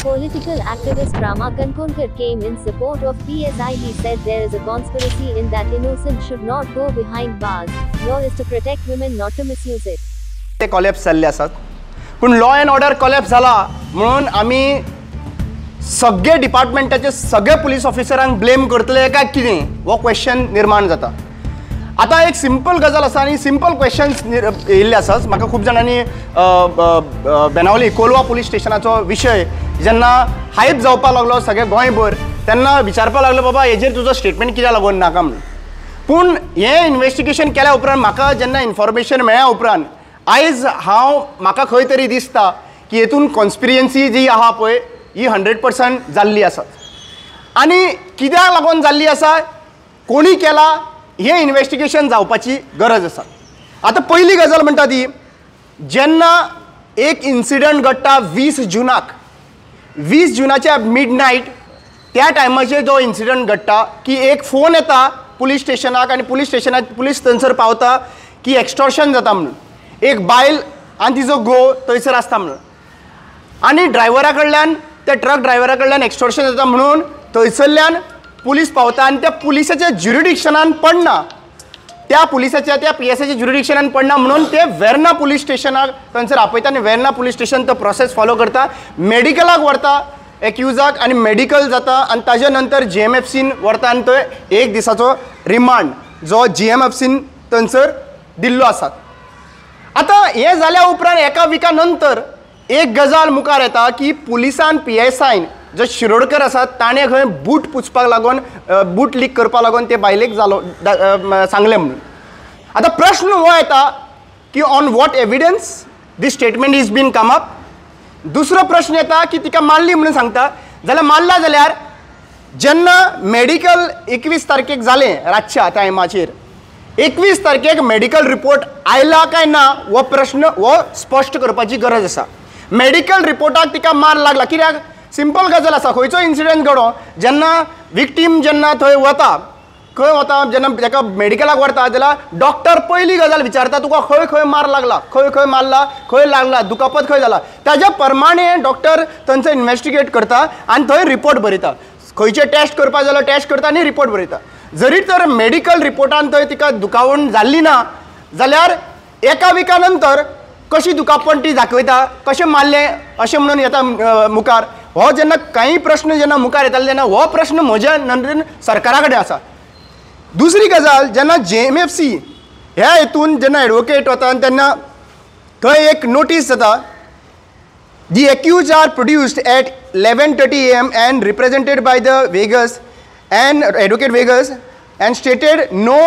Political activist Rama Kankonkar came in support of PSI. He said there is a conspiracy in that innocent should not go behind bars. Law is to protect women, not to misuse it. ते collapse जाल्ले आसात, पूण law and order collapse जाला म्हणून आमी सगळे डिपार्टमेंटाचे सगळे police ऑफिसरांक blame करतले काय कितें हो क्वेश्चन निर्माण जाता. आता एक सिंपल गजाल आसा आनी सिंपल क्वेश्चन्स येयल्ले आसात. म्हाका खूब जाणांनी बेनावली कोलवा पुलीस स्टेशनाचो विशय जेन्ना हायप जावपाक लागलो सगळे गोंयभर तेन्ना विचारपाक लागलो बाबा हेजेर तुजो स्टेटमेंट कित्याक लागून नाका म्हणून. पूण हें इन्वेस्टिगेशन केल्या उपरांत म्हाका जेन्ना इन्फॉर्मेशन मेळ्ळ्या उपरांत आयज म्हाका खंय तरी दिसता की हेतून कॉन्स्पिरन्सी जी आहा पळय ही 100% जाल्ली आसा. आनी कित्याक लागून जाल्ली आसा, कोणी केला हे इन्वेस्टिगेशन जावपाची गरज आसा. आतां पयली गजाल म्हणटा ती, जेन्ना एक इन्सिडंट घडटा 20 जुनाच्या मिडनायट त्या टायमाचेर जो इन्सिडंट घडटा की एक फोन येता पुलीस स्टेशनाक आनी पुलीस थंयसर पावता की एक्स्टॉर्शन जाता म्हणून. एक बायल आनी तिजो घोव थंयसर आसता म्हणून आनी ड्रायव्हरा कडल्यान त्या ट्रक ड्रायव्हरा कडल्यान एक्स्टॉर्शन जाता म्हणून थंयसरल्यान पुलीस पावता आनी त्या पुलिसाच्या ज्युरिडिक्शनान पडना, त्या पुलिसाच्या त्या PSIच्या ज्युरिडिक्शनान पडना म्हणून ते वेर्ना पुलीस स्टेशनाक थंयसर आपयता आनी वेर्ना पुलीस स्टेशन तो प्रोसेस फॉलो करता, मेडिकलाक व्हरता एक्युजाक आनी मेडिकल जाता आनी ताजे नंतर GMFCन व्हरता आनी थंय 1 दिसाचो रिमांड जो GMFCन थंयसर दिल्लो आसा. आतां हें जाल्या उपरांत एका विका नंतर एक गजाल मुखार येता की पुलिसान PSIन जो शिरोडकर आसा ताणें खंय बूट पुसपाक लागून बूट लीक करपाक लागून ते बायलेक सांगलें म्हणून. आतां प्रश्न हो येता की on what evidence this statement is been come up. दुसरो प्रश्न येता की तिका मारली म्हणून सांगता जाल्यार मारला जाल्यार जेन्ना मेडिकल 21 तारखेक जालें रातच्या टायमाचेर 21 तारखेक मेडिकल रिपोर्ट आयला काय ना हो प्रश्न हो स्पश्ट करपाची गरज आसा. मेडिकल रिपोर्टाक तिका मार लागला कित्याक सिंपल गजाल आसा. खंयचो इन्सिडंट घडो जेन्ना विक्टीम जेन्ना थंय वता खंय वता जेन्ना ताका मेडिकलाक व्हरता जाल्यार डॉक्टर पयली गजाल विचारता तुका खंय खंय मार लागला, खंय खंय मारला, खंय लागला, दुखापत खंय जाला, ताज्या प्रमाणे डॉक्टर थंयसर इन्वेस्टिगेट करता आनी थंय रिपोर्ट बरयता. खंयचे टेस्ट करपा जाल्यार टेस्ट करता आनी रिपोर्ट बरयता. जरी तर मेडिकल रिपोर्टान थंय तिका दुखावण जाल्ली ना जाल्यार एका विका नंतर कशी दुखापण ती दाखयता, कशें मारलें अशें म्हणून येता मुखार. हो जेन्ना काही प्रश्न जेन्ना मुखार येताले तेन्ना हो प्रश्न म्हज्या नदरेन सरकारा कडेन आसा. दुसरी गजाल जेन्ना GMFC ह्या हेतून जेन्ना एडवोकेट वता तेन्ना थंय एक नोटीस जाता, the accused are produced at 11:30 AM and represented by the Vegas and Advocate Vegas and stated no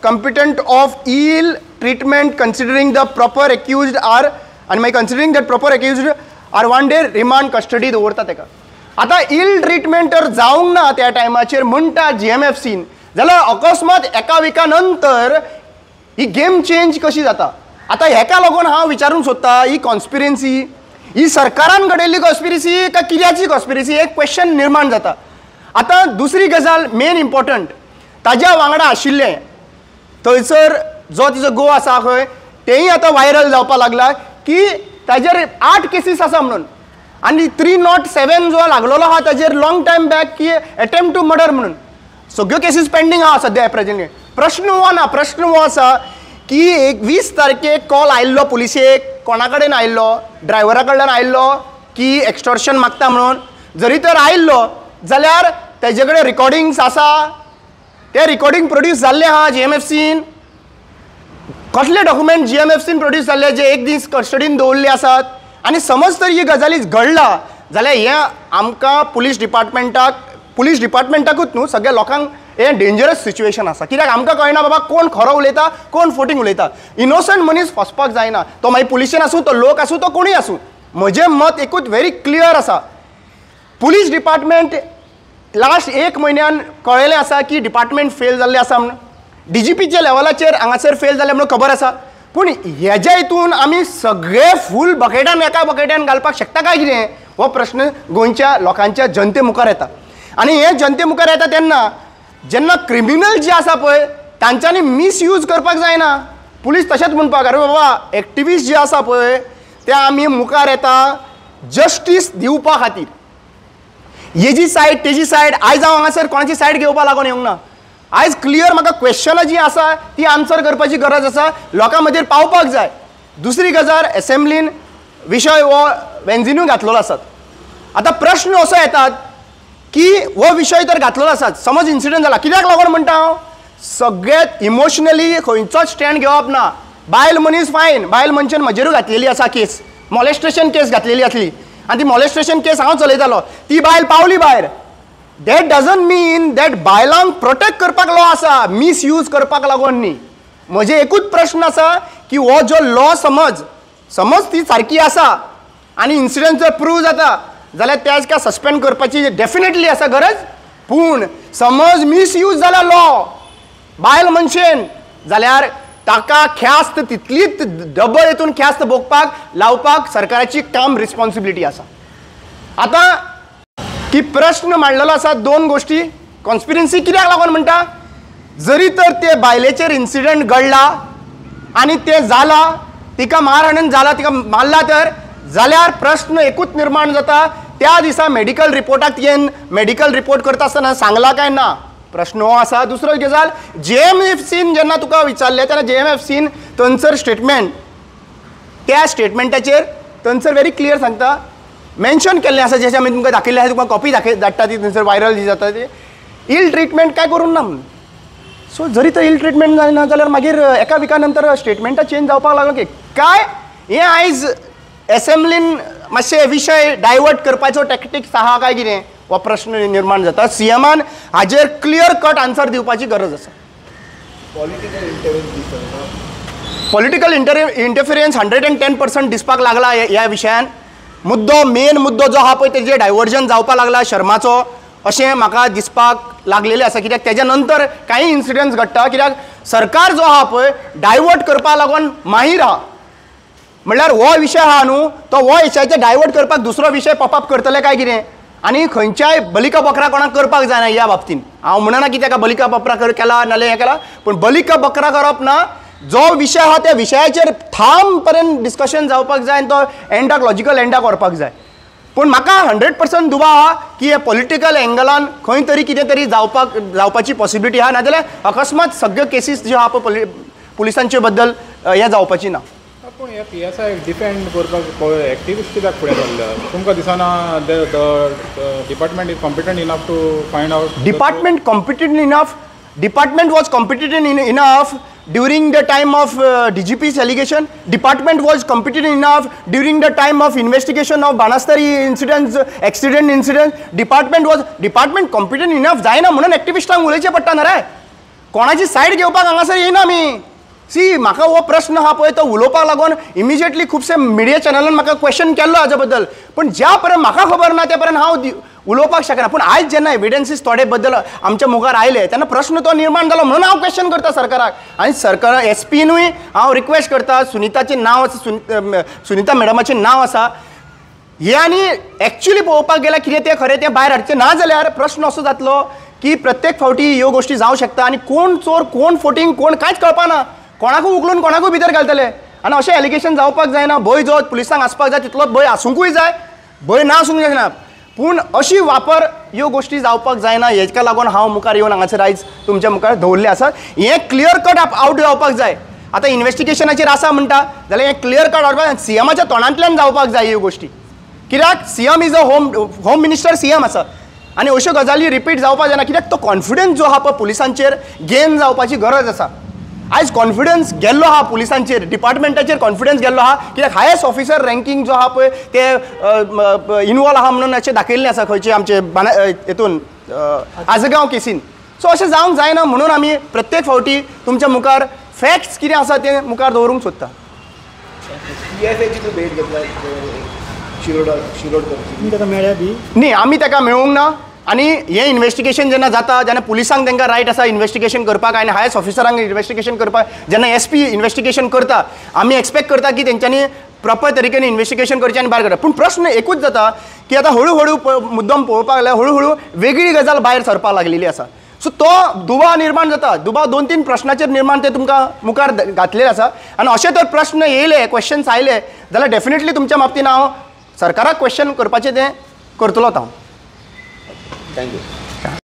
competent of ill treatment considering the proper accused are and my considering that proper accused are 1 day remand custody दवरता तेका. आतां इल treatment तर जावंक ना त्या टायमाचेर म्हणटा GMFCन जाल्यार अकस्मात एका विका नंतर ही गेम चेंज कशी जाता. आतां हेका लागून हांव विचारूंक सोदता ही कॉन्स्पिरन्सी ही सरकारान घडयल्ली कॉन्स्पिरसी काय कित्याची कॉन्स्पिरसी एक क्वेश्चन निर्माण जाता. आतां दुसरी गजाल मेन इम्पॉर्टंट ताज्या वांगडा आशिल्ले थंयसर जो तिजो घोव आसा खंय तेंय आतां व्हायरल जावपाक लागला की ताजेर 8 केसीस आसा म्हणून आनी 307 जो लागलेलो आहा ताजेर लॉंग टायम बॅक की अटेम्प्ट टू मर्डर म्हणून सगळ्यो केसीस पेंडींग आहा सद्या प्रेझेंटली. प्रश्न हो ना, प्रश्न हो आसा की 21 तारखेक कॉल आयिल्लो पुलिसेक, कोणा कडेन आयिल्लो, ड्रायव्हरा कडल्यान आयिल्लो की एक्स्टॉर्शन मागता म्हणून. जरी तर आयिल्लो जाल्यार तेजे कडेन रिकॉर्डिंग्स आसा, ते रिकॉर्डिंग प्रोड्यूस जाल्ले आहा GMFCन. कसले डॉक्युमेंट GMFCन प्रोड्यूस जाल्ले जे 1 दीस कस्टडीन दवरले आसात. आनी समज तर ही गजाली घडला जाल्यार हें आमकां पुलीस डिपार्टमेंटाकूच न्हू सगळ्या लोकांक हें डेंजरस सिच्युएशन आसा. कित्याक आमकां कळना बाबा कोण खरो उलयता कोण फोटींग उलयता. इनोसंट मनीस फसपाक जायना, तो मागीर पुलिशेन आसूं, तो लोक आसूं, तो कोणूय आसूं. म्हजें मत एकूच व्हेरी क्लियर आसा. पुलीस डिपार्टमेंट लास्ट 1 म्हयन्यान कळयलें आसा की डिपार्टमेंट फेल जाल्लें आसा म्हणून. DGPच्या लेवलाचेर हांगासर फेल जालें म्हणून खबर आसा. पूण हेज्या हितून आमी सगळे फूल बकेटान एका बकेटान घालपाक शकता काय कितें हो प्रश्न गोंयच्या लोकांच्या जनते मुखार येता. आनी हे जनते मुखार येता तेन्ना जेन्ना क्रिमिनल जे आसा पळय तांच्यांनी मिसयूज करपाक जायना. पुलीस तशेंच म्हणपाक अरे बाबा एक्टिविस्ट जे आसा पळय ते आमी मुखार येता जस्टीस दिवपा खातीर. हेजी सायड तेजी सायड आयज हांव हांगासर कोणाची सायड घेवपा लागून येवंक ना. आयज क्लियर म्हाका क्वेश्चनां जी आसा ती आन्सर करपाची गरज आसा, लोकां मदीर पावपाक जाय. दुसरी गजाल एसेंब्लीन विशय हो वेंजिनूय घातलेलो आसात. आतां प्रश्न असो येतात की हो विशय तर घातलेलो आसात, समज इन्सिडंट जाला कित्याक लागून म्हणटा हांव, सगळ्यात इमोशनली खंयचोच स्टँड घेवप ना. बायल मनीस फायन, बायल मनशान म्हजेरूय घातलेली आसा केस, मॉलेस्टेशन केस घातलेली आसली आनी ती मॉलेस्टेशन केस हांव चलयतालो, ती बायल पावली भायर. दॅट डजंट मीन दॅट बायलांक प्रोटेक्ट करपाक लॉ आसा, मिसयूज करपाक लागून न्ही. म्हजे एकूच प्रश्न आसा की हो जो लॉ समज ती सारकी आसा आनी इन्सिडंट जर प्रूव जाता जाल्यार ताका सस्पेंड करपाची डेफिनेटली आसा गरज. पूण समज मिसयूज जाला लॉ बायल मनशेन जाल्यार ताका ख्यास्त तितलीच डबल हेतून ख्यास्त भोगपाक लावपाक सरकाराची काम रिस्पॉन्सिबिलिटी आसा. आतां की प्रश्न मांडलेलो आसा दोन गोश्टी. कॉन्स्पिरन्सी कित्याक लागून म्हणटा, जरी तर ते बायलेचेर इन्सिडंट घडला आनी ते जाला, तिका मारहाण जाला, तिका मारला तर जाल्यार प्रश्न एकूच निर्माण जाता, त्या दिसा मेडिकल रिपोर्टाक येवन मेडिकल रिपोर्ट करता आसतना सांगला काय ना, प्रश्न हो आसा. दुसरो गजाल JMFCन जेन्ना तुका विचारले तेन्ना JMFCन थंयसर स्टेटमेंट, त्या स्टेटमेंटाचेर थंयसर व्हेरी क्लियर सांगता, मेन्शन केल्लें आसा, जेच्या आमी तुमकां दाखयल्लें आसा, तुका कॉपी धाडटा ती थंयसर व्हायरल जी जाता ती, इल ट्रिटमेंट काय करूंक ना म्हणून. सो जरी तर इल ट्रिटमेंट जायना जाल्यार मागीर एका विका नंतर स्टेटमेंटा चेंज जावपाक लागलो की काय. हें आयज एसेंब्लीन मातशे विशय डायवर्ट करपाचो टॅक्टिक्स आहा काय कितें हो प्रश्न निर्माण जाता. सीएमान हाजेर क्लियर कट आन्सर दिवपाची गरज आसा. पॉलिटिकल इंटरफिरन्स 110% दिसपाक लागला ह्या विशयान. मेन मुद्दो जो आहा पळय तेजेर डायवर्जन जावपाक लागला शर्माचो अशें म्हाका दिसपाक लागलेलें आसा. कित्याक तेज्या नंतर काही इन्सिडंट्स घडटा, कित्याक सरकार जो आहा पळय डायवर्ट करपा लागून माहीर आहा. म्हणल्यार हो विशय आहा न्हू तो हो विशयाचे डायवर्ट करपाक दुसरो विशय पॉपअप करतले काय कितें, आनी खंयच्याय बलिका बकरा कोणाक करपाक जायना ह्या बाबतीन. हांव म्हणना की ताका बलिका बकरा केला नाल्यार हें केला, पूण बलिका बकरा करप ना. जो विशय आहा त्या विशयाचेर ठाम पर्यंत डिस्कशन जावपाक जाय आनी तो एंडाक लॉजिकल एंडाक व्हरपाक जाय. पूण म्हाका 100% दुबाव आहा की हे पॉलिटिकल एंगलान खंय तरी कितें तरी जावपाची पॉसिबिलिटी आहा, नाजाल्यार अकस्मात सगळ्यो केसीस ज्यो आहा पळय पुलिसांचे बद्दल हें जावपाची ना. पूण ह्या PSI डिफेंड करपाक एक्टिविस्ट कित्याक फुडें सरले? तुमकां दिसना department is competent enough to find out? Department was competent enough during the time of DGP's allegation. Department was competent enough during the time of investigation of Banastari incidents, accident incidents. Department competent enough जायना म्हणून एक्टिविस्टांक उलयचें पडटा ना रे. कोणाची side घेवपाक हांगासर येयना आमी. सी म्हाका हो प्रश्न आहा पळय तो उलोवपाक लागून इमिजिएटली खुबशे मिडिया चॅनलान म्हाका क्वेश्चन केल्लो हाजे बद्दल, पूण ज्या पर्यंत म्हाका खबर ना त्या पर्यंत हांव उलोवपाक शकना. पूण आयज जेन्ना एविडन्सीस थोडे बद्दल आमच्या मुखार आयले तेन्ना प्रश्न तो निर्माण जालो म्हणून हांव क्वेश्चन करता सरकाराक. आनी सरकार SPनूय हांव रिक्वेस्ट करता, सुनीताचें नांव आसा, सुनीता मॅडमाचें नांव आसा, हे आनी एक्चुअली पळोवपाक गेल्यार कितें तें खरें तें भायर हाडचें ना जाल्यार प्रश्न असो जातलो की प्रत्येक फावटी ह्यो गोश्टी जावं शकता आनी कोण चोर कोण फोटींग कोण कांयच कळपाना, कोणाकूय उखलून कोणाकूय भितर घालतले. आनी अशें एलिगेशन जावपाक जायना. भंय जो पुलिसांक आसपाक जाय तितलोच भंय आसूंकूय जाय, भंय ना आसूंक जायना. पूण अशी वापर ह्यो गोश्टी जावपाक जायना हेका लागून हांव मुखार येवन हांगासर आयज तुमच्या मुखार दवरले आसात. हें क्लियर कट आउट जावपाक जाय. आतां इन्व्हेस्टिगेशनाचेर आसा म्हणटा जाल्यार हें क्लियर कट आउट सीएमाच्या तोंडांतल्यान जावपाक जाय ह्यो गोश्टी. कित्याक CM is a home minister CM आसा आनी अश्यो गजाली रिपीट जावपाक जायना. कित्याक तो कॉन्फिडन्स जो आहा पळय पुलिसांचेर गेन जावपाची गरज आसा. आयज कॉन्फिडन्स गेल्लो आहा पुलिसांचेर, डिपार्टमेंटाचेर कॉन्फिडन्स गेल्लो आहा. कित्याक हायस्ट ऑफिसर रँकींग जो आहा पळय ते इनवॉल्व आहा म्हणून अशें दाखयल्लें आसा खंयचे आमचे हेतून आजगांव केसीन. सो अशें जावंक जायना म्हणून आमी प्रत्येक फावटी तुमच्या मुखार फॅक्ट्स कितें आसा ते मुखार दवरूंक सोदता. न्ही आमी ताका मेळूंक ना. आनी हें इन्व्हेस्टिगेशन जेन्ना जाता जेन्ना पुलिसांक तांकां रायट आसा इन्व्हेस्टिगेशन करपाक आनी हायस्ट ऑफिसरांक इन्व्हेस्टिगेशन करपाक, जेन्ना SP इन्व्हेस्टिगेशन करता आमी एक्सपेक्ट करता की तेंच्यांनी प्रॉपर तरिकेन इन्व्हेस्टिगेशन करचें आनी भायर काडटा. पूण प्रश्न एकूच जाता की आतां हळू हळू मुद्दम पळोवपाक लागल्यार हळू हळू वेगळी गजाल भायर सरपाक लागलेली आसा. सो तो दुबाव निर्माण जाता. दुबाव 2-3 प्रश्नाचेर निर्माण ते तुमकां मुखार घातलेले आसा. आनी अशे तर प्रश्न येयले, क्वेश्चन्स आयले जाल्यार डेफिनेटली तुमच्या बाबतीन हांव सरकाराक क्वेश्चन करपाचें तें करतलोच हांव. थँक्यू.